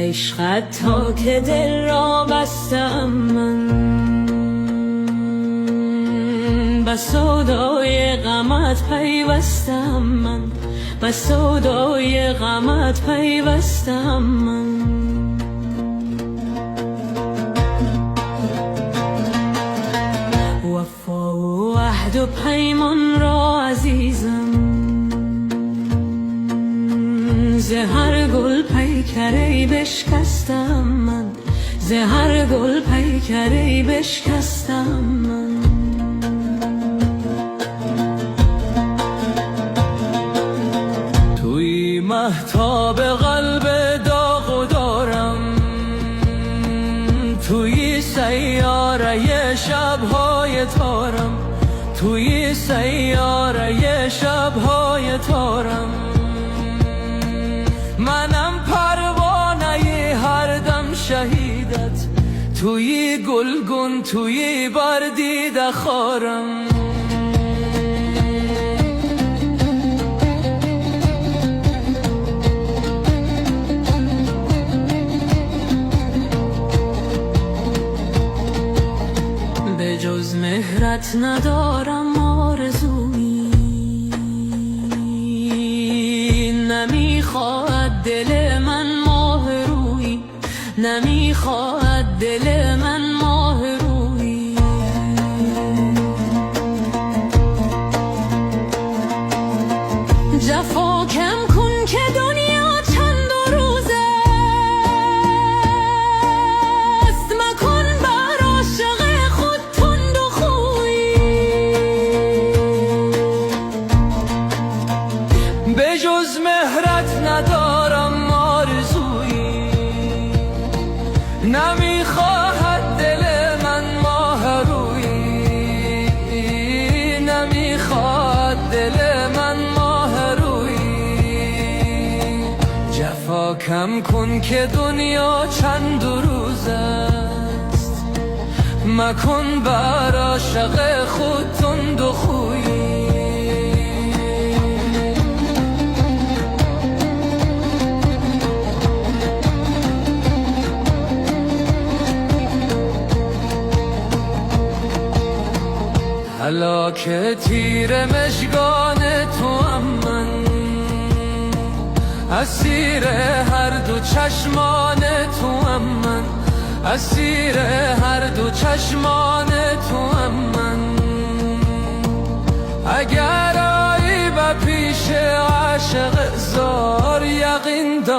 عشقت تا که دل را بستم من، به سودای غمت پیوستم من، به سودای غمت پیوستم من. وفا و عهد و پیمان را عزیزم، ز هر گل پیکری بشکستم من، ز هر گل پیکری بشکستم من. توی مهتاب قلب داغ و دارم، توی سیاره شبهای تارم، توی سیاره شبهای تارم. منم پروانه هر دم شهیدت، توی گلگون توی بردیده خارم. به جز مهرت ندارم آرزویی، نمیخواهد دل من ماه رویی، نمیخواهد دل من ماه رویی. جفا کم کن که دنیا چند و روز است، مکن بر عاشق خود تند و خویی. به جز مهرت ندارم آرزویی، نمیخواهد دل من ماه رویی، نمیخواهد دل من ماه رویی. جفا کم کن که دنیا چند روز است، مکن بر عاشق خود تند و خویی. هلاک تیر مژگان توام من، اسیر هر دو چشمان توام من، اسیر هر دو چشمان توام من. اگر آیی به پیش عاشق زار یقین دان